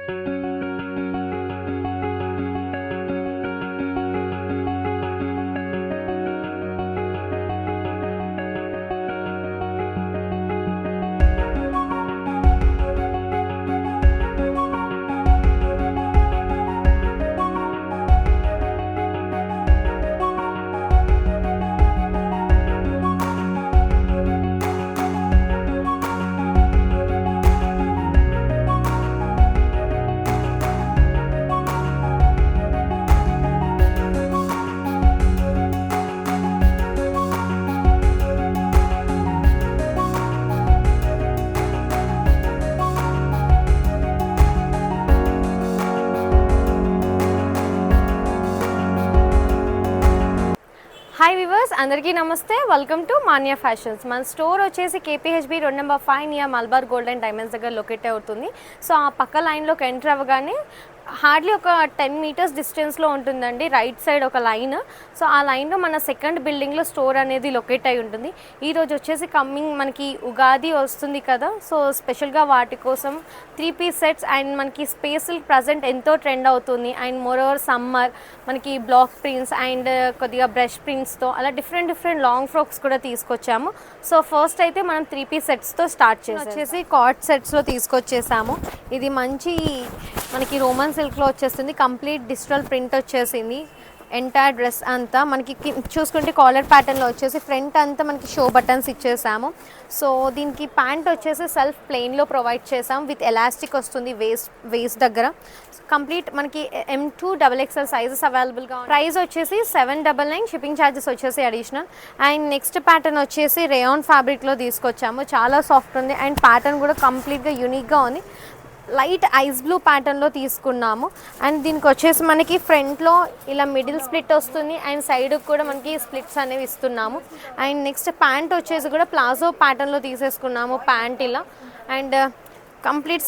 Hi viewers, అందరికీ నమస్తే. Welcome to Manya fashions. మన స్టోర్ వచ్చేసి KPHB road number 5 near Malabar gold and diamonds దగ్గర లొకేట్ అవుతుంది. సో ఆ పక్క లైన్లోకి ఎంటర్ అవ్వగానే హార్డ్లీ ఒక 10 మీటర్స్ డిస్టెన్స్లో ఉంటుందండి రైట్ సైడ్ ఒక లైన్. సో ఆ లైన్లో మన సెకండ్ బిల్డింగ్లో స్టోర్ అనేది లొకేట్ అయి ఉంటుంది. ఈరోజు వచ్చేసి కమ్మింగ్ మనకి ఉగాది వస్తుంది కదా, సో స్పెషల్గా వాటి కోసం 3 పీస్ సెట్స్ అండ్ మనకి స్పేస్లు ప్రజెంట్ ఎంతో ట్రెండ్ అవుతుంది. అండ్ మోర్ ఓవర్ సమ్మర్ మనకి బ్లాక్ ప్రింట్స్ అండ్ కొద్దిగా బ్రష్ ప్రింట్స్తో అలా డిఫరెంట్ లాంగ్ ఫ్రాక్స్ కూడా తీసుకొచ్చాము. సో ఫస్ట్ అయితే మనం 3 పీస్ సెట్స్తో స్టార్ట్ చేసి వచ్చేసి కార్డ్ సెట్స్లో తీసుకొచ్చేసాము. ఇది మంచి మనకి రోమన్ సిల్క్లో వచ్చేస్తుంది. కంప్లీట్ డిజిటల్ ప్రింట్ వచ్చేసింది. ఎంటైర్ డ్రెస్ అంతా మనకి చూసుకుంటే కాలర్ ప్యాటర్న్లో వచ్చేసి ఫ్రంట్ అంతా మనకి షో బటన్స్ ఇచ్చేసాము. సో దీనికి ప్యాంట్ వచ్చేసి సెల్ఫ్ ప్లెయిన్లో ప్రొవైడ్ చేసాం విత్ ఎలాస్టిక్ వస్తుంది వేస్ట్ దగ్గర. కంప్లీట్ మనకి M2 XXL సైజెస్ అవైలబుల్గా. ప్రైస్ వచ్చేసి 799. షిప్పింగ్ ఛార్జెస్ వచ్చేసి అడిషనల్. అండ్ నెక్స్ట్ ప్యాటర్న్ వచ్చేసి రేయాన్ ఫ్యాబ్రిక్లో తీసుకొచ్చాము. చాలా సాఫ్ట్ ఉంది అండ్ ప్యాటర్న్ కూడా కంప్లీట్గా యూనిక్గా ఉంది. లైట్ ఐస్ బ్లూ ప్యాటర్న్లో తీసుకున్నాము. అండ్ దీనికి వచ్చేసి మనకి ఫ్రంట్లో ఇలా మిడిల్ స్ప్లిట్ వస్తుంది అండ్ సైడ్కి కూడా మనకి స్ప్లిట్స్ అనేవి ఇస్తున్నాము. అండ్ నెక్స్ట్ ప్యాంట్ వచ్చేసి కూడా ప్లాజో ప్యాటర్న్లో తీసేసుకున్నాము. ప్యాంట్ ఇలా అండ్ కంప్లీట్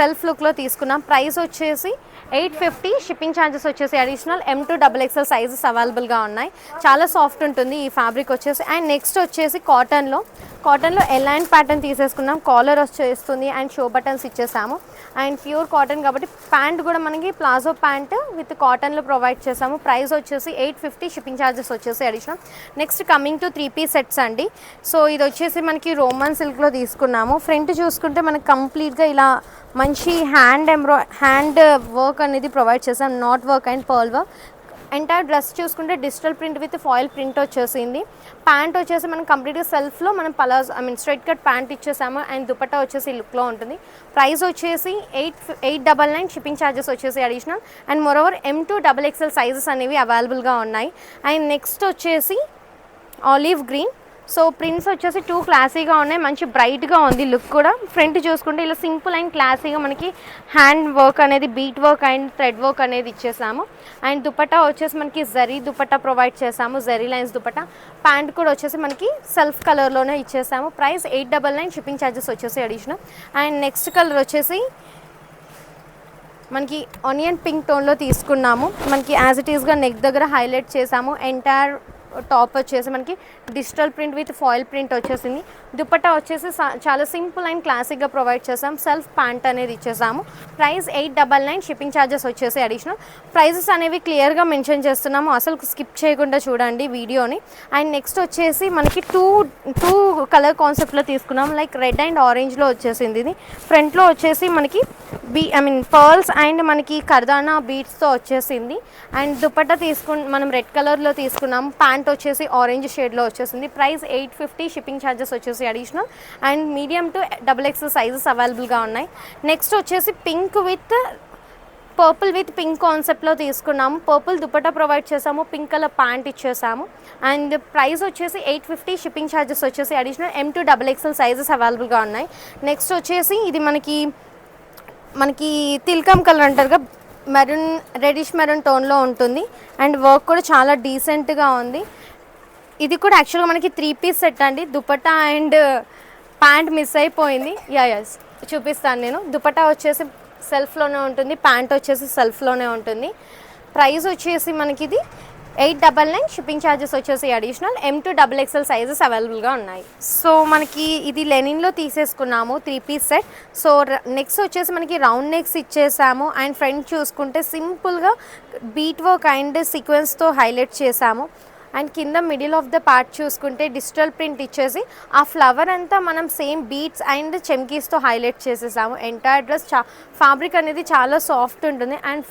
సెల్ఫ్ లుక్లో తీసుకున్నాం. ప్రైస్ వచ్చేసి 850. షిప్పింగ్ ఛార్జెస్ వచ్చేసి అడిషనల్. M2 XXL సైజెస్ అవైలబుల్గా ఉన్నాయి. చాలా సాఫ్ట్ ఉంటుంది ఈ ఫ్యాబ్రిక్ వచ్చేసి. అండ్ నెక్స్ట్ వచ్చేసి కాటన్లో ఎలైన్ ప్యాటర్న్ తీసేసుకున్నాం. కాలర్ వచ్చేస్తుంది అండ్ షో బటన్స్ ఇచ్చేసాము. అండ్ ప్యూర్ కాటన్ కాబట్టి ప్యాంట్ కూడా మనకి ప్లాజో ప్యాంట్ విత్ కాటన్లో ప్రొవైడ్ చేసాము. ప్రైస్ వచ్చేసి 850. షిప్పింగ్ ఛార్జెస్ వచ్చేసి additional. Next coming to 3 piece sets అండి. సో ఇది వచ్చేసి మనకి రోమన్ సిల్క్లో తీసుకున్నాము. ఫ్రంట్ చూసుకుంటే మనకి కంప్లీట్గా ఇలా మంచి హ్యాండ్ వర్క్ అనేది ప్రొవైడ్ చేసాం. Knot work and pearl work. Entire dress చూసుకుంటే digital print with foil print వచ్చేసింది. ప్యాంట్ వచ్చేసి మనం కంప్లీట్గా సెల్ఫ్లో మనం స్ట్రైట్ కట్ ప్యాంట్ ఇచ్చేసాము. అండ్ దుపట్టా వచ్చేసి లుక్లో ఉంటుంది. ప్రైస్ వచ్చేసి 899. షిప్పింగ్ ఛార్జెస్ వచ్చేసి additional. And moreover M2 XXL sizes అనేవి అవైలబుల్గా ఉన్నాయి. అండ్ నెక్స్ట్ వచ్చేసి ఆలివ్ గ్రీన్. సో ప్రింట్స్ వచ్చేసి 2 క్లాసీగా ఉన్నాయి. మంచి బ్రైట్గా ఉంది లుక్ కూడా. ఫ్రంట్ చూసుకుంటే ఇలా సింపుల్ అండ్ క్లాసీగా మనకి హ్యాండ్ వర్క్ అనేది bead work and thread work అనేది ఇచ్చేసాము. అండ్ దుపట్టా వచ్చేసి మనకి జరీ దుపట్టా ప్రొవైడ్ చేసాము. జరీ లైన్స్ దుపట్టా. ప్యాంట్ కూడా వచ్చేసి మనకి సెల్ఫ్ కలర్లోనే ఇచ్చేసాము. ప్రైస్ 899. షిప్పింగ్ ఛార్జెస్ వచ్చేసి అడిషనల్. అండ్ నెక్స్ట్ కలర్ వచ్చేసి మనకి ఆనియన్ పింక్ టోన్లో తీసుకున్నాము. మనకి యాజ్ ఇట్ ఈస్గా నెక్ దగ్గర హైలైట్ చేసాము. ఎంటైర్ టాప్ వచ్చేసి మనకి digital print with foil print వచ్చేసింది. దుపట్టా వచ్చేసి చాలా సింపుల్ అండ్ క్లాసిక్గా ప్రొవైడ్ చేసాం. సెల్ఫ్ ప్యాంట్ అనేది ఇచ్చేసాము. ప్రైస్ 899. షిప్పింగ్ ఛార్జెస్ వచ్చేసి అడిషనల్. ప్రైజెస్ అనేవి క్లియర్గా మెన్షన్ చేస్తున్నాము, అసలు స్కిప్ చేయకుండా చూడండి వీడియోని. అండ్ నెక్స్ట్ వచ్చేసి మనకి టూ కలర్ కాన్సెప్ట్లో తీసుకున్నాం. లైక్ రెడ్ అండ్ ఆరెంజ్లో వచ్చేసింది. ఇది ఫ్రంట్లో వచ్చేసి మనకి పర్ల్స్ అండ్ మనకి కర్దానా బీడ్స్తో వచ్చేసింది. అండ్ దుపట్టా మనం రెడ్ కలర్లో తీసుకున్నాము. ప్యాంట్ వచ్చేసి ఆరెంజ్ షేడ్లో వచ్చేసింది. ప్రైస్ 850. షిప్పింగ్ ఛార్జెస్ వచ్చేసి additional. And medium to XXL sizes అవైలబుల్గా ఉన్నాయి. నెక్స్ట్ వచ్చేసి pink with purple with pink కాన్సెప్ట్లో తీసుకున్నాము. పర్పుల్ దుపట్టా ప్రొవైడ్ చేసాము. పింక్ కలర్ ప్యాంట్ ఇచ్చేసాము. అండ్ ప్రైస్ వచ్చేసి 850. షిప్పింగ్ ఛార్జెస్ వచ్చేసి అడిషనల్. M2 XXL సైజెస్ అవైలబుల్గా ఉన్నాయి. నెక్స్ట్ వచ్చేసి ఇది మనకి తిల్కమ్ కలర్ అంటారుగా, రెడిష్ మెరూన్ టోన్లో ఉంటుంది. అండ్ వర్క్ కూడా చాలా డీసెంట్గా ఉంది. ఇది కూడా యాక్చువల్గా మనకి 3 పీస్ సెట్ అండి. దుపట్టా అండ్ ప్యాంట్ మిస్ అయిపోయింది. యస్ చూపిస్తాను నేను. దుపట్టా వచ్చేసి సెల్ఫ్లోనే ఉంటుంది. ప్యాంట్ వచ్చేసి సెల్ఫ్లోనే ఉంటుంది. ప్రైస్ వచ్చేసి మనకి ఇది 899 షిప్పింగ్ ఛార్జెస్ వచ్చేసి అడిషనల్. M2 XXL సైజెస్ అవైలబుల్గా ఉన్నాయి. సో మనకి ఇది లెనిన్లో తీసేసుకున్నాము 3 పీస్ సెట్. సో నెక్స్ట్ వచ్చేసి మనకి రౌండ్ నెక్స్ ఇచ్చేసాము అండ్ ఫ్రంట్ చూసుకుంటే సింపుల్గా బీట్ వర్క్ అండ్ సీక్వెన్స్తో హైలైట్ చేసాము. అండ్ కింద మిడిల్ ఆఫ్ ద పార్ట్ చూసుకుంటే డిజిటల్ ప్రింట్ ఇచ్చేసి ఆ ఫ్లవర్ అంతా మనం సేమ్ బీట్స్ అండ్ చెమ్కీస్తో హైలైట్ చేసేసాము. ఎంటైర్ డ్రెస్ ఫ్యాబ్రిక్ అనేది చాలా సాఫ్ట్ ఉంటుంది. అండ్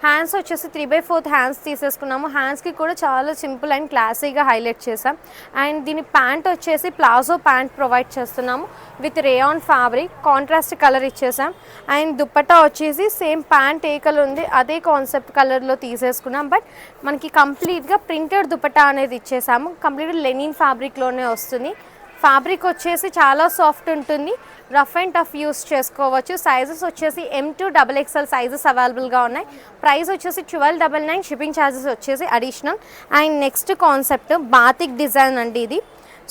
హ్యాండ్స్ వచ్చేసి 3/4 హ్యాండ్స్ తీసేసుకున్నాము. హ్యాండ్స్కి కూడా చాలా సింపుల్ అండ్ క్లాసీగా హైలైట్ చేసాం. అండ్ దీని ప్యాంట్ వచ్చేసి ప్లాజో ప్యాంట్ ప్రొవైడ్ చేస్తున్నాము with rayon fabric, contrast colour ఇచ్చేసాం. అండ్ దుప్పట్టా వచ్చేసి సేమ్ ప్యాంట్ ఏ కలర్ ఉంది అదే కాన్సెప్ట్ కలర్లో తీసేసుకున్నాం. బట్ మనకి కంప్లీట్గా ప్రింటెడ్ దుప్పట్టా అనేది ఇచ్చేసాము. కంప్లీట్గా లెనిన్ ఫ్యాబ్రిక్లోనే వస్తుంది. ఫ్యాబ్రిక్ వచ్చేసి చాలా సాఫ్ట్ ఉంటుంది, రఫ్ అండ్ టఫ్ యూస్ చేసుకోవచ్చు. సైజెస్ వచ్చేసి M2 XXL సైజెస్ అవైలబుల్గా ఉన్నాయి. ప్రైస్ వచ్చేసి 1299, షిప్పింగ్ ఛార్జెస్ వచ్చేసి additional. And next concept batik design అండి ఇది.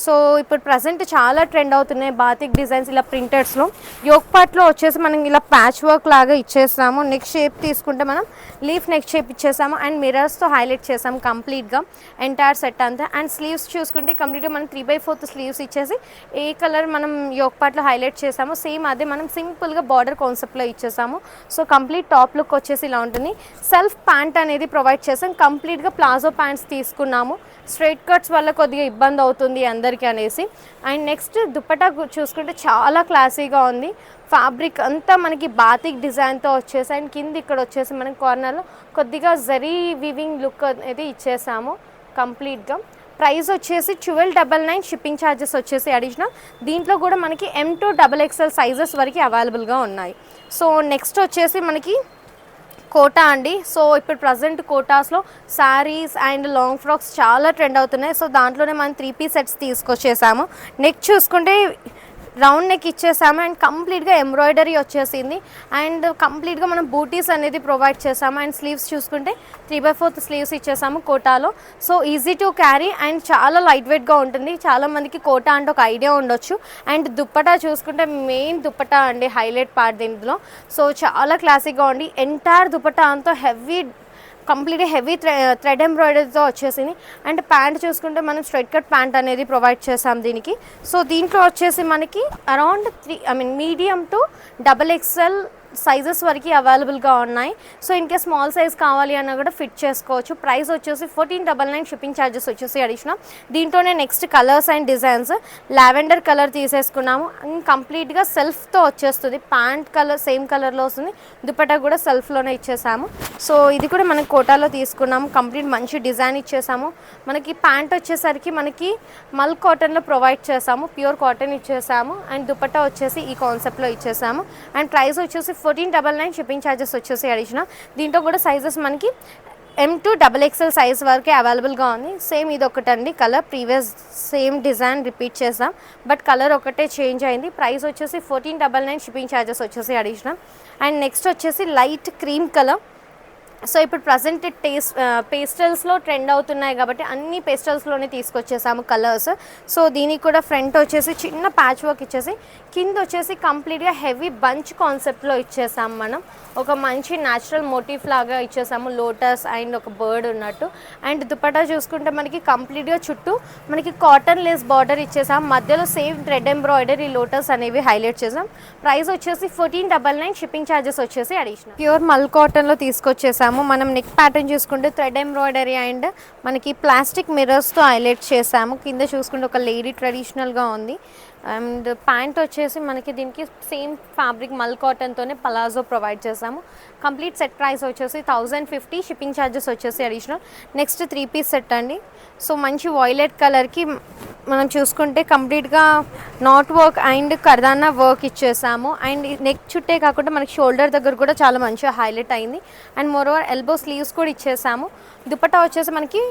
సో ఇప్పుడు ప్రజెంట్ చాలా ట్రెండ్ అవుతున్నాయి బాతిక్ డిజైన్స్ ఇలా ప్రింటెడ్స్లో. యోక్ పార్ట్లో వచ్చేసి మనం ఇలా ప్యాచ్ వర్క్ లాగా ఇచ్చేసాము. నెక్ షేప్ తీసుకుంటే మనం లీఫ్ నెక్ షేప్ ఇచ్చేసాము అండ్ మిరర్స్తో హైలైట్ చేసాము కంప్లీట్గా ఎంటైర్ సెట్ అంతా. అండ్ స్లీవ్స్ చూసుకుంటే కంప్లీట్గా మనం 3/4 స్లీవ్స్ ఇచ్చేసి ఏ కలర్ మనం యోక్ పార్ట్లో హైలైట్ చేసాము సేమ్ అదే మనం సింపుల్గా బార్డర్ కాన్సెప్ట్లో ఇచ్చేసాము. సో కంప్లీట్ టాప్ లుక్ వచ్చేసి ఇలా ఉంటుంది. సెల్ఫ్ ప్యాంట్ అనేది ప్రొవైడ్ చేసాం. కంప్లీట్గా ప్లాజో ప్యాంట్స్ తీసుకున్నాము. స్ట్రైట్ కట్స్ వల్ల కొద్దిగా ఇబ్బంది అవుతుంది అందరికీ అనేసి. అండ్ నెక్స్ట్ దుప్పటా చూసుకుంటే చాలా క్లాసీగా ఉంది. ఫ్యాబ్రిక్ అంతా మనకి బాతిక్ డిజైన్తో వచ్చేసి అండ్ కింద ఇక్కడ వచ్చేసి మనం కార్నర్లో కొద్దిగా జరీ వీవింగ్ లుక్ అనేది ఇచ్చేసాము కంప్లీట్గా. ప్రైస్ వచ్చేసి 1299, షిప్పింగ్ ఛార్జెస్ వచ్చేసి అడిషనల్. దీంట్లో కూడా మనకి M2 సైజెస్ వరకు అవైలబుల్గా ఉన్నాయి. సో నెక్స్ట్ వచ్చేసి మనకి కోటా అండి. సో ఇప్పుడు ప్రజెంట్ కోటాస్లో శారీస్ అండ్ లాంగ్ ఫ్రాక్స్ చాలా ట్రెండ్ అవుతున్నాయి. సో దాంట్లోనే మనం 3 పీస్ సెట్స్ తీసుకొచ్చేసాము. నెక్ చూసుకుంటే రౌండ్ నెక్ ఇచ్చేసాము అండ్ కంప్లీట్గా ఎంబ్రాయిడరీ వచ్చేసింది. అండ్ కంప్లీట్గా మనం బూటీస్ అనేది ప్రొవైడ్ చేసాము. అండ్ స్లీవ్స్ చూసుకుంటే 3/4 స్లీవ్స్ ఇచ్చేసాము కోటాలో. So easy to carry and చాలా లైట్ వెయిట్గా ఉంటుంది. చాలామందికి కోటా అంటే ఒక ఐడియా ఉండొచ్చు. అండ్ దుప్పటా చూసుకుంటే మెయిన్ దుప్పటా అండి హైలైట్ పార్ట్ దీంట్లో. సో చాలా క్లాసిక్గా ఉంది. ఎంటైర్ దుప్పటా అంతా కంప్లీట్గా హెవీ థ్రెడ్ ఎంబ్రాయిడరీతో వచ్చేసింది. అండ్ ప్యాంట్ చూసుకుంటే మనం స్ట్రైట్ కట్ ప్యాంట్ అనేది ప్రొవైడ్ చేసాం దీనికి. సో దీంట్లో వచ్చేసి మనకి around medium to XXL sizes వరకు అవైలబుల్గా ఉన్నాయి. సో ఇంకే స్మాల్ సైజ్ కావాలి అన్నా కూడా ఫిట్ చేసుకోవచ్చు. ప్రైస్ వచ్చేసి 1499, షిప్పింగ్ ఛార్జెస్ వచ్చేసి అడిషనల్. దీంట్లోనే next colours and designs lavender colour తీసేసుకున్నాము. కంప్లీట్గా సెల్ఫ్తో వచ్చేస్తుంది. ప్యాంట్ కలర్ సేమ్ కలర్లో వస్తుంది. దుపట్టా కూడా సెల్ఫ్లోనే ఇచ్చేసాము. సో ఇది కూడా మనకి కోటాలో తీసుకున్నాము. కంప్లీట్ మంచి డిజైన్ ఇచ్చేసాము. మనకి ప్యాంట్ వచ్చేసరికి మనకి మల్ కాటన్లో ప్రొవైడ్ చేసాము, ప్యూర్ కాటన్ ఇచ్చేసాము. అండ్ దుపట్టా వచ్చేసి ఈ కాన్సెప్ట్లో ఇచ్చేసాము. అండ్ ప్రైస్ వచ్చేసి 1499, షిప్పింగ్ ఛార్జెస్ వచ్చేసి అడిషనల్. దీంట్లో కూడా సైజెస్ మనకి M2 సైజ్ వరకే అవైలబుల్గా ఉంది. సేమ్ ఇది ఒకటండి colour, previous same design repeat చేసాం బట్ కలర్ ఒకటే చేంజ్ అయింది. ప్రైస్ వచ్చేసి 1499, షిప్పింగ్ ఛార్జెస్ వచ్చేసి అడిషనల్. అండ్ నెక్స్ట్ వచ్చేసి లైట్ క్రీమ్ కలర్. సో ఇప్పుడు ప్రజెంట్ పేస్టల్స్లో ట్రెండ్ అవుతున్నాయి కాబట్టి అన్ని పేస్టల్స్లోనే తీసుకొచ్చేసాము కలర్స్. సో దీనికి కూడా ఫ్రంట్ వచ్చేసి చిన్న ప్యాచ్ వర్క్ ఇచ్చేసి కింద వచ్చేసి కంప్లీట్గా హెవీ బంచ్ కాన్సెప్ట్లో ఇచ్చేసాము. మనం ఒక మంచి న్యాచురల్ మోటివ్ లాగా ఇచ్చేసాము, లోటస్ అండ్ ఒక బర్డ్ ఉన్నట్టు. అండ్ దుపట్టా చూసుకుంటే మనకి కంప్లీట్గా చుట్టూ మనకి కాటన్ లేస్ బార్డర్ ఇచ్చేసాం. మధ్యలో సేమ్ థ్రెడ్ ఎంబ్రాయిడరీ లోటస్ అనేవి హైలైట్ చేసాం. ప్రైస్ వచ్చేసి 1499, షిప్పింగ్ ఛార్జెస్ వచ్చేసి అడిషనల్. ప్యూర్ మల్ కాటన్లో తీసుకొచ్చేసాము. మనం నెక్ ప్యాటర్న్ చూసుకుంటే థ్రెడ్ ఎంబ్రాయిడరీ అండ్ మనకి ప్లాస్టిక్ మిర్రర్స్తో హైలైట్ చేసాము. కింద చూసుకుంటే ఒక లేడీ ట్రెడిషనల్గా ఉంది. అండ్ ప్యాంట్ వచ్చేసి మనకి దీనికి సేమ్ ఫ్యాబ్రిక్ మల్ కాటన్తోనే పలాజో ప్రొవైడ్ చేసాము. కంప్లీట్ సెట్ ప్రైస్ వచ్చేసి 1050, షిప్పింగ్ ఛార్జెస్ వచ్చేసి అడిషనల్. నెక్స్ట్ 3 పీస్ సెట్ అండి. సో మంచి వాయిలెట్ కలర్కి మనం చూసుకుంటే కంప్లీట్గా knot work and kardana work ఇచ్చేసాము. అండ్ నెక్ చుట్టే కాకుండా మనకి షోల్డర్ దగ్గర కూడా చాలా మంచిగా హైలైట్ అయింది. అండ్ మోరోవర్ ఎల్బో స్లీవ్స్ కూడా ఇచ్చేసాము. దుపట్టా వచ్చేసి మనకి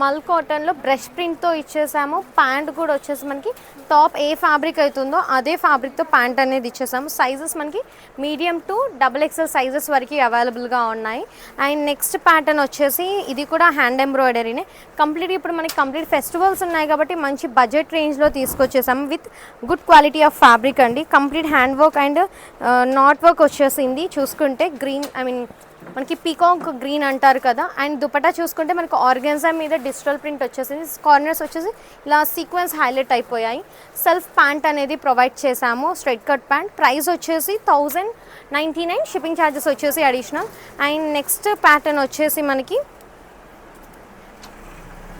మల్ కాటన్లో బ్రష్ ప్రింట్తో ఇచ్చేసాము. ప్యాంట్ కూడా వచ్చేసి మనకి టాప్ ఏ ఫ్యాబ్రిక్ అవుతుందో అదే ఫ్యాబ్రిక్తో ప్యాంట్ అనేది ఇచ్చేసాము. సైజెస్ మనకి మీడియం టు XXL సైజెస్ వరకు అవైలబుల్గా ఉన్నాయి. అండ్ నెక్స్ట్ ప్యాటర్న్ వచ్చేసి ఇది కూడా హ్యాండ్ ఎంబ్రాయిడరీనే. కంప్లీట్ ఇప్పుడు మనకి కంప్లీట్ ఫెస్టివల్స్ ఉన్నాయి కాబట్టి మంచి బడ్జెట్ రేంజ్లో తీసుకొచ్చేసాము with good quality of fabric అండి. Complete hand work and knot work వచ్చేసింది. చూసుకుంటే గ్రీన్ మనకి పీకాక్ గ్రీన్ అంటారు కదా. అండ్ దుపట్టా చూసుకుంటే మనకి ఆర్గెన్జా మీద డిజిటల్ ప్రింట్ వచ్చేసింది. కార్నర్స్ వచ్చేసి ఇలా సీక్వెన్స్ హైలైట్ అయిపోయాయి. సెల్ఫ్ ప్యాంట్ అనేది ప్రొవైడ్ చేసాము, స్ట్రైట్ కట్ ప్యాంట్. ప్రైస్ వచ్చేసి 1099, షిప్పింగ్ ఛార్జెస్ వచ్చేసి అడిషనల్. అండ్ నెక్స్ట్ ప్యాటర్న్ వచ్చేసి మనకి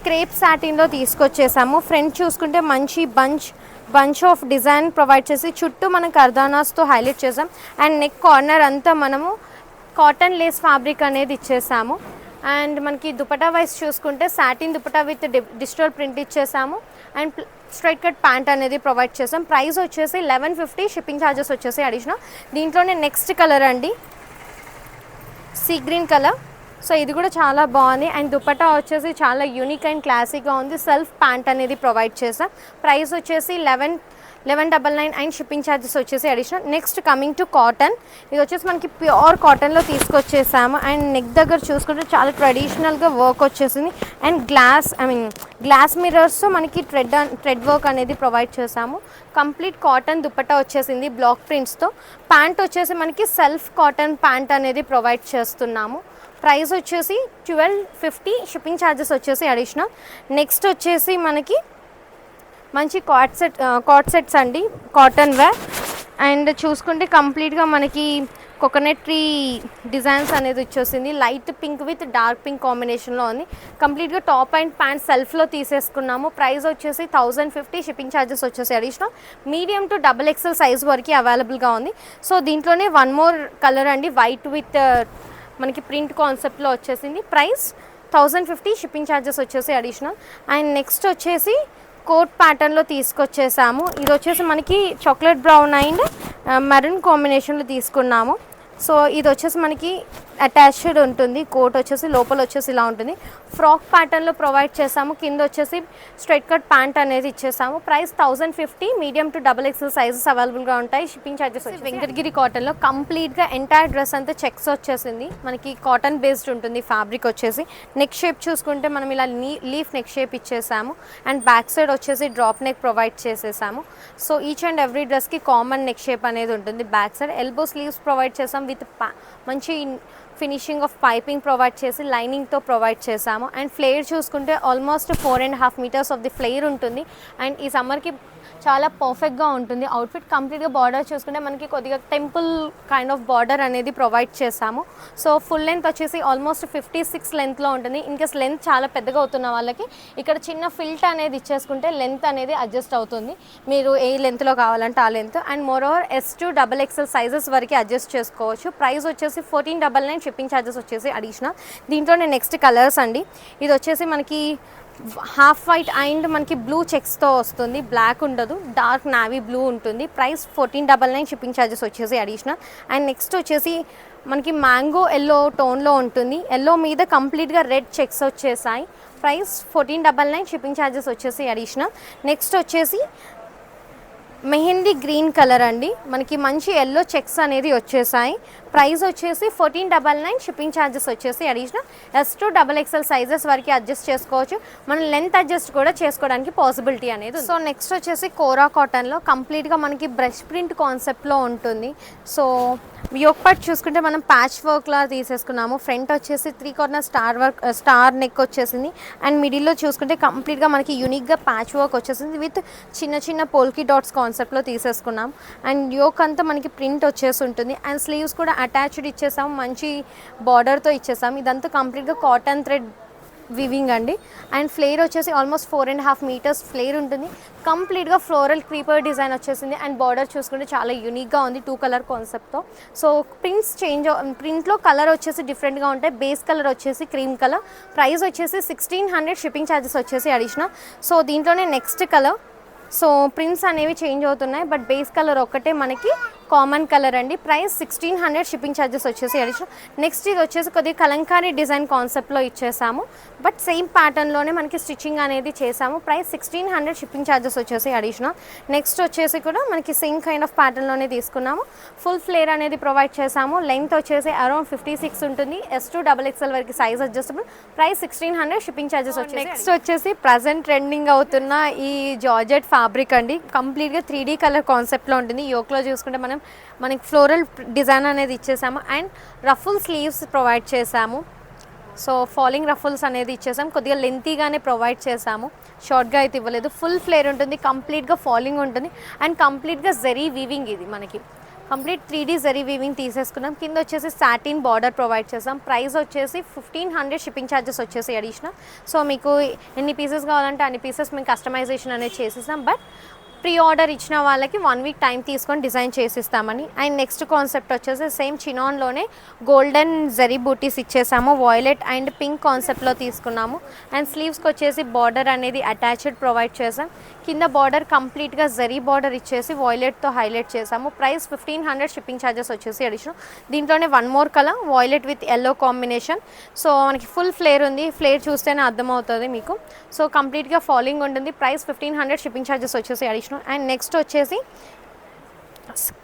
క్రేప్ సాటిన్లో తీసుకొచ్చేసాము. ఫ్రంట్ చూసుకుంటే మంచి బంచ్ ఆఫ్ డిజైన్ ప్రొవైడ్ చేసి చుట్టూ మనకు కర్దానాస్తో హైలైట్ చేసాం. అండ్ నెక్ కార్నర్ అంతా మనము కాటన్ లేస్ ఫ్యాబ్రిక్ అనేది ఇచ్చేసాము. అండ్ మనకి దుపట్టా వైస్ చూసుకుంటే satin dupatta with digital print ఇచ్చేసాము. అండ్ స్ట్రైట్ కట్ ప్యాంట్ అనేది ప్రొవైడ్ చేసాం. ప్రైస్ వచ్చేసి 1150, షిప్పింగ్ ఛార్జెస్ వచ్చేసి అడిషనల్. దీంట్లోనే నెక్స్ట్ కలర్ అండి, సీ గ్రీన్ కలర్. సో ఇది కూడా చాలా బాగుంది. అండ్ దుపట్టా వచ్చేసి చాలా యూనిక్ అండ్ క్లాసిక్గా ఉంది. సెల్ఫ్ ప్యాంట్ అనేది ప్రొవైడ్ చేసాం. ప్రైస్ వచ్చేసి 1199 అండ్ షిప్పింగ్ ఛార్జెస్ వచ్చేసి additional. Next coming to cotton. ఇది వచ్చేసి మనకి ప్యూర్ కాటన్లో తీసుకొచ్చేసాము. అండ్ నెక్ దగ్గర చూసుకుంటే చాలా ట్రెడిషనల్గా వర్క్ వచ్చేసింది. అండ్ గ్లాస్ మిర్రర్స్తో మనకి థ్రెడ్ వర్క్ అనేది ప్రొవైడ్ చేసాము. కంప్లీట్ కాటన్ దుపట్టా వచ్చేసింది బ్లాక్ ప్రింట్స్తో. ప్యాంట్ వచ్చేసి మనకి సెల్ఫ్ కాటన్ ప్యాంట్ అనేది ప్రొవైడ్ చేస్తున్నాము. ప్రైస్ వచ్చేసి 1250, షిప్పింగ్ ఛార్జెస్ వచ్చేసి అడిషనల్. నెక్స్ట్ వచ్చేసి మనకి మంచి కాట్ సెట్స్ అండి, కాటన్ వేర్. అండ్ చూసుకుంటే కంప్లీట్గా మనకి కోకోనట్ ట్రీ డిజైన్స్ అనేది వచ్చేసింది. Light pink with dark pink కాంబినేషన్లో ఉంది. కంప్లీట్గా టాప్ అండ్ ప్యాంట్ సెల్ఫ్లో తీసేసుకున్నాము. ప్రైస్ వచ్చేసి 1050, షిప్పింగ్ ఛార్జెస్ వచ్చేసి additional. Medium to XXL size వరకు అవైలబుల్గా ఉంది. సో దీంట్లోనే వన్ మోర్ కలర్ అండి, వైట్ విత్ మనకి ప్రింట్ కాన్సెప్ట్లో వచ్చేసింది. ప్రైస్ 1050, షిప్పింగ్ ఛార్జెస్ వచ్చేసి అడిషనల్. అండ్ నెక్స్ట్ వచ్చేసి కోట్ ప్యాటర్న్లో తీసుకొచ్చేసాము. ఇది వచ్చేసి మనకి చాక్లెట్ బ్రౌన్ అండ్ మెరూన్ కాంబినేషన్లో తీసుకున్నాము. సో ఇది వచ్చేసి మనకి అటాచ్డ్ ఉంటుంది. కోట్ వచ్చేసి లోపల వచ్చేసి ఇలా ఉంటుంది. ఫ్రాక్ ప్యాటర్న్లో ప్రొవైడ్ చేసాము. కింద వచ్చేసి స్ట్రైట్ కట్ ప్యాంట్ అనేది ఇచ్చేసాము. Price 1050, medium to XXL sizes అవైలబుల్గా ఉంటాయి. షిప్పింగ్ ఛార్జెస్ వెంకటగిరి కాటన్లో కంప్లీట్గా ఎంటైర్ డ్రెస్ అంతా చెక్స్ వచ్చేసింది. మనకి కాటన్ బేస్డ్ ఉంటుంది ఫ్యాబ్రిక్ వచ్చేసి. నెక్ షేప్ చూసుకుంటే మనం ఇలా లీఫ్ నెక్ షేప్ ఇచ్చేసాము. అండ్ బ్యాక్ సైడ్ వచ్చేసి డ్రాప్ నెక్ ప్రొవైడ్ చేసేసాము. సో ఈచ్ అండ్ ఎవ్రీ డ్రెస్కి కామన్ నెక్ షేప్ అనేది ఉంటుంది. Back side elbow sleeves provide చేసాం విత్ మంచి ఫినిషింగ్ ఆఫ్ పైపింగ్ ప్రొవైడ్ చేసి లైనింగ్తో ప్రొవైడ్ చేసాము. అండ్ ఫ్లేర్ చూసుకుంటే almost 4.5 metres of the flare ఉంటుంది. అండ్ ఈ సమ్మర్కి చాలా పర్ఫెక్ట్గా ఉంటుంది అవుట్ఫిట్. కంప్లీట్గా బార్డర్ చూసుకుంటే మనకి కొద్దిగా టెంపుల్ కైండ్ ఆఫ్ బార్డర్ అనేది ప్రొవైడ్ చేసాము. సో ఫుల్ లెంత్ వచ్చేసి ఆల్మోస్ట్ 56 లెంత్లో ఉంటుంది. ఇన్కేస్ లెంత్ చాలా పెద్దగా అవుతున్న వాళ్ళకి ఇక్కడ చిన్న ఫిల్ట్ అనేది ఇచ్చేసుకుంటే లెంత్ అనేది అడ్జస్ట్ అవుతుంది. మీరు ఏ లెంత్లో కావాలంటే ఆ length. And more over S to XXL sizes వరకు అడ్జస్ట్ చేసుకోవచ్చు. ప్రైస్ వచ్చేసి 1499, షిప్పింగ్ ఛార్జెస్ వచ్చేసి అడిషనల్. దీంట్లోనే నెక్స్ట్ కలర్స్ అండి. ఇది వచ్చేసి మనకి హాఫ్ వైట్ అండ్ మనకి బ్లూ చెక్స్తో వస్తుంది. బ్లాక్ ఉండదు, డార్క్ నావీ బ్లూ ఉంటుంది. ప్రైస్ 1499, షిప్పింగ్ ఛార్జెస్ వచ్చేసి అడిషనల్. అండ్ నెక్స్ట్ వచ్చేసి మనకి మ్యాంగో ఎల్లో టోన్లో ఉంటుంది. ఎల్లో మీద కంప్లీట్గా రెడ్ చెక్స్ వచ్చేసాయి. ప్రైస్ 1499, షిప్పింగ్ ఛార్జెస్ వచ్చేసి అడిషనల్. నెక్స్ట్ వచ్చేసి మెహందీ గ్రీన్ కలర్ అండి. మనకి మంచి ఎల్లో చెక్స్ అనేది వచ్చేసాయి. ప్రైస్ వచ్చేసి 1499, షిప్పింగ్ ఛార్జెస్ వచ్చేసి additional. S to XXL sizes వరకు అడ్జస్ట్ చేసుకోవచ్చు. మనం లెంత్ అడ్జస్ట్ కూడా చేసుకోవడానికి పాసిబిలిటీ అనేది ఉంది. సో నెక్స్ట్ వచ్చేసి కోరా కాటన్లో కంప్లీట్గా మనకి బ్రష్ ప్రింట్ కాన్సెప్ట్లో ఉంటుంది. సో యోక్ పార్ట్ చూసుకుంటే మనం ప్యాచ్ వర్క్లా తీసేసుకున్నాము. ఫ్రంట్ వచ్చేసి 3 కార్నర్ స్టార్ నెక్ వచ్చేసింది. అండ్ మిడిల్లో చూసుకుంటే కంప్లీట్గా మనకి యూనిక్గా ప్యాచ్ వర్క్ వచ్చేసింది విత్ చిన్న చిన్న పోల్కీ డాట్స్ కాన్సెప్ట్లో తీసేసుకున్నాం. అండ్ యోక్ అంతా మనకి ప్రింట్ వచ్చేసి ఉంటుంది. అండ్ స్లీవ్స్ కూడా అటాచ్డ్ ఇచ్చేసాము, మంచి బార్డర్తో ఇచ్చేసాము. ఇదంతా కంప్లీట్గా కాటన్ థ్రెడ్ వివింగ్ అండి. అండ్ ఫ్లేర్ వచ్చేసి ఆల్మోస్ట్ 4.5 మీటర్స్ ఫ్లేర్ ఉంటుంది. కంప్లీట్గా ఫ్లోరల్ క్రీపర్ డిజైన్ వచ్చేసింది. అండ్ బార్డర్ చూసుకుంటే చాలా యూనిక్గా ఉంది 2 కలర్ కాన్సెప్ట్తో. సో ప్రింట్లో కలర్ వచ్చేసి డిఫరెంట్గా ఉంటాయి. బేస్ కలర్ వచ్చేసి క్రీమ్ కలర్. ప్రైస్ వచ్చేసి 1600, షిప్పింగ్ ఛార్జెస్ వచ్చేసి అడిషనల్. సో దీంట్లోనే నెక్స్ట్ కలర్. సో ప్రింట్స్ అనేవి చేంజ్ అవుతున్నాయి, బట్ బేస్ కలర్ ఒక్కటే మనకి కామన్ కలర్ అండి. ప్రైస్ 1600 షిప్పింగ్ ఛార్జెస్ వచ్చేసి అడిషనల్. నెక్స్ట్ ఇది వచ్చేసి కొద్దిగా కలంకారీ డిజైన్ కాన్సెప్ట్లో ఇచ్చేసాము, బట్ సేమ్ ప్యాటర్న్లోనే మనకి స్టిచ్చింగ్ అనేది చేసాము. ప్రైస్ 1600 షిప్పింగ్ ఛార్జెస్ వచ్చేసి అడిషనల్. నెక్స్ట్ వచ్చేసి కూడా మనకి సేమ్ కైండ్ ఆఫ్ ప్యాటర్న్లోనే తీసుకున్నాము. ఫుల్ ఫ్లేర్ అనేది ప్రొవైడ్ చేసాము. లెంత్ వచ్చేసి అరౌండ్ 56 ఉంటుంది. S2 XXL వరకు size adjustable. Price 1600 shipping charges వచ్చేసి. నెక్స్ట్ వచ్చేసి ప్రజెంట్ ట్రెండింగ్ అవుతున్న ఈ జార్జెట్ ఫ్యాబ్రిక్ అండి. కంప్లీట్గా 3D కలర్ కాన్సెప్ట్లో ఉంటుంది. యోక్లో చూసుకుంటే మనకి ఫ్లోరల్ డిజైన్ అనేది ఇచ్చేసాము అండ్ రఫుల్ స్లీవ్స్ ప్రొవైడ్ చేసాము. సో ఫాలింగ్ రఫుల్స్ అనేది ఇచ్చేసాం. కొద్దిగా లెంతీగానే ప్రొవైడ్ చేసాము, షార్ట్గా అయితే ఇవ్వలేదు. ఫుల్ ఫ్లేర్ ఉంటుంది, కంప్లీట్గా ఫాలింగ్ ఉంటుంది అండ్ కంప్లీట్గా జరీ వీవింగ్. ఇది మనకి కంప్లీట్ 3D జరీ వీవింగ్ తీసేసుకున్నాం. కింద వచ్చేసి సాటిన్ బార్డర్ ప్రొవైడ్ చేసాం. ప్రైస్ వచ్చేసి 1500 షిప్పింగ్ ఛార్జెస్ వచ్చేసి అడిషనల్. సో మీకు ఎన్ని పీసెస్ కావాలంటే అన్ని పీసెస్ మేము కస్టమైజేషన్ అనేది చేసేసాం, బట్ ప్రీ ఆర్డర్ ఇచ్చిన వాళ్ళకి 1 వీక్ టైం తీసుకొని డిజైన్ చేసిస్తామని. అండ్ నెక్స్ట్ కాన్సెప్ట్ వచ్చేసి same చినాన్లోనే golden zari booties ఇచ్చేసాము. Violet and pink కాన్సెప్ట్లో తీసుకున్నాము. అండ్ స్లీవ్స్కి వచ్చేసి బార్డర్ అనేది అటాచ్డ్ ప్రొవైడ్ చేసాం. కింద బార్డర్ కంప్లీట్గా జరీ బార్డర్ ఇచ్చేసి వాయిలెట్తో హైలైట్ చేసాము. ప్రైస్ 1500 షిప్పింగ్ ఛార్జెస్ వచ్చేసి అడిషనల్. దీంట్లోనే one more colour violet with yellow combination. So మనకి ఫుల్ ఫ్లేర్ ఉంది, ఫ్లేర్ చూస్తేనే అర్థమవుతుంది మీకు. సో కంప్లీట్గా ఫాలింగ్ ఉంటుంది. ప్రైస్ 1500 షిప్పింగ్ ఛార్జెస్ వచ్చేసి అడిషనల్. అండ్ నెక్స్ట్ వచ్చేసి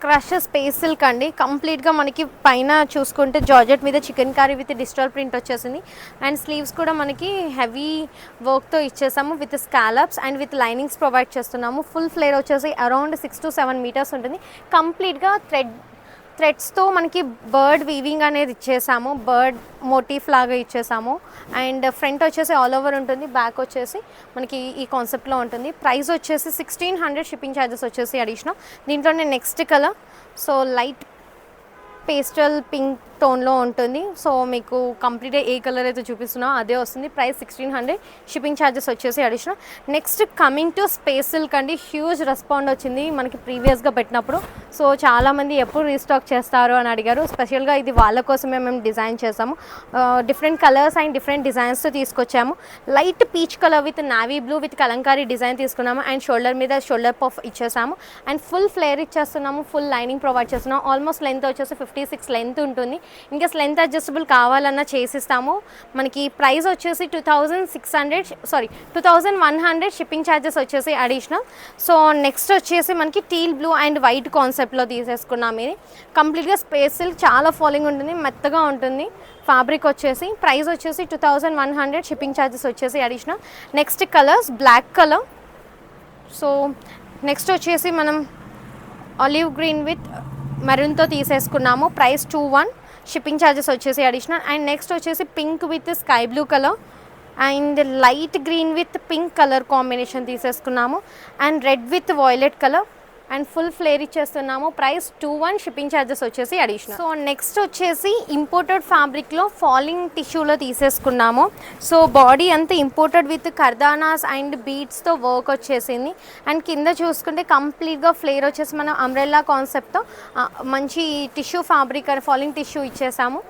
క్రష్ స్పేస్ సిల్క్ అండి. కంప్లీట్గా మనకి పైన చూసుకుంటే జార్జెట్ మీద chicken curry with digital print వచ్చేసింది. అండ్ స్లీవ్స్ కూడా మనకి హెవీ వర్క్తో ఇచ్చేసాము with scallops and with linings provide చేస్తున్నాము. ఫుల్ ఫ్లేర్ వచ్చేసి అరౌండ్ 6 to 7 మీటర్స్ ఉంటుంది. కంప్లీట్గా థ్రెడ్స్తో మనకి బర్డ్ వీవింగ్ అనేది ఇచ్చేసాము, బర్డ్ మోటిఫ్ లాగా ఇచ్చేసాము. అండ్ ఫ్రంట్ వచ్చేసి ఆల్ ఓవర్ ఉంటుంది, బ్యాక్ వచ్చేసి మనకి ఈ కాన్సెప్ట్లో ఉంటుంది. ప్రైస్ వచ్చేసి 1600 షిప్పింగ్ ఛార్జెస్ వచ్చేసి అడిషనల్. దీంట్లోనే next colour so light pastel pink టోన్లో ఉంటుంది. సో మీకు కంప్లీట్గా ఏ కలర్ అయితే చూపిస్తున్నా అదే వస్తుంది. ప్రైస్ 1600 షిప్పింగ్ ఛార్జెస్ వచ్చేసి additional. Next coming to space silk అండి. హ్యూజ్ రెస్పాండ్ వచ్చింది మనకి ప్రీవియస్గా పెట్టినప్పుడు. సో చాలామంది ఎప్పుడు రీస్టాక్ చేస్తారు అని అడిగారు. స్పెషల్గా ఇది వాళ్ళ కోసమే మేము డిజైన్ చేసాము. డిఫరెంట్ కలర్స్ అండ్ డిఫరెంట్ డిజైన్స్తో తీసుకొచ్చాము. Light peach colour with navy blue with Kalamkari design తీసుకున్నాము. అండ్ షోల్డర్ మీద షోల్డర్ పఫ్ ఇచ్చేసాము. అండ్ ఫుల్ ఫ్లేర్ ఇచ్చేస్తున్నాము, ఫుల్ లైనింగ్ ప్రొవైడ్ చేస్తున్నాము. ఆల్మోస్ట్ లెంత్ వచ్చేసి 56 లెంత్ ఉంటుంది. ఇంకా లెంత్ అడ్జస్టబుల్ కావాలన్నా చేసిస్తాము. మనకి ప్రైస్ వచ్చేసి 2100 షిప్పింగ్ ఛార్జెస్ వచ్చేసి అడిషనల్. సో నెక్స్ట్ వచ్చేసి మనకి టీల్ బ్లూ అండ్ వైట్ కాన్సెప్ట్లో తీసేసుకున్నాం. ఇది కంప్లీట్గా స్పేస్ సిల్క్, చాలా ఫాలింగ్ ఉంటుంది, మెత్తగా ఉంటుంది ఫ్యాబ్రిక్ వచ్చేసి. ప్రైస్ వచ్చేసి 2100 షిప్పింగ్ ఛార్జెస్ వచ్చేసి additional. Next colours black colour. So next వచ్చేసి మనం ఆలివ్ గ్రీన్ విత్ మెరూన్తో తీసేసుకున్నాము. ప్రైస్ 2100 షిప్పింగ్ ఛార్జెస్ వచ్చేసి అడిషనల్. అండ్ నెక్స్ట్ వచ్చేసి pink with sky blue colour and light green with pink colour combination తీసేసుకున్నాము. And red with violet colour and full flare ఇచ్చేస్తున్నాము. Price 2100 shipping charges వచ్చేసి additional. So next వచ్చేసి imported ఫ్యాబ్రిక్లో falling టిష్యూలో తీసేసుకున్నాము. So body అంతా imported with kardanas and బీడ్స్తో work వచ్చేసింది. అండ్ కింద చూసుకుంటే కంప్లీట్గా ఫ్లేర్ వచ్చేసి మనం అంబ్రెల్లా కాన్సెప్ట్తో మంచి టిష్యూ ఫ్యాబ్రిక్ ఫాలింగ్ టిష్యూ ఇచ్చేసాము.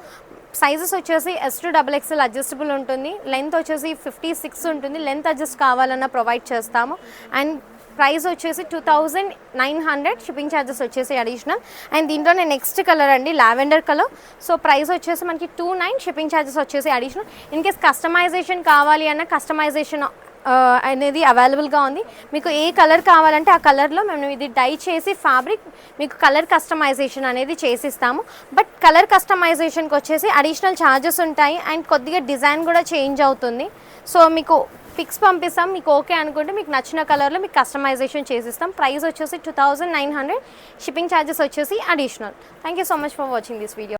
సైజెస్ వచ్చేసి S2 XXL అడ్జస్టబుల్ ఉంటుంది. లెంత్ వచ్చేసి 56 ఉంటుంది. లెంత్ అడ్జస్ట్ కావాలన్నా ప్రొవైడ్ చేస్తాము. అండ్ ప్రైస్ వచ్చేసి 2900 షిప్పింగ్ ఛార్జెస్ వచ్చేసి అడిషనల్. అండ్ దీంట్లోనే నెక్స్ట్ కలర్ అండి లావెండర్ కలర్. సో ప్రైస్ వచ్చేసి మనకి 2900 షిప్పింగ్ ఛార్జెస్ వచ్చేసి అడిషనల్. ఇన్ కేస్ కస్టమైజేషన్ కావాలి అన్న కస్టమైజేషన్ అనేది అవైలబుల్గా ఉంది. మీకు ఏ కలర్ కావాలంటే ఆ కలర్లో మేము ఇది డై చేసి ఫ్యాబ్రిక్ మీకు కలర్ కస్టమైజేషన్ అనేది చేసిస్తాము. బట్ కలర్ కస్టమైజేషన్కి వచ్చేసి అడిషనల్ ఛార్జెస్ ఉంటాయి అండ్ కొద్దిగా డిజైన్ కూడా చేంజ్ అవుతుంది. సో మీకు పిక్స్ పంపిస్తాం, మీకు ఓకే అనుకుంటే మీకు నచ్చిన కలర్లో మీకు కస్టమైజేషన్ చేసిస్తాం. ప్రైస్ వచ్చేసి 2900 షిప్పింగ్ ఛార్జెస్ వచ్చేసి additional. Thank you so much for watching this video.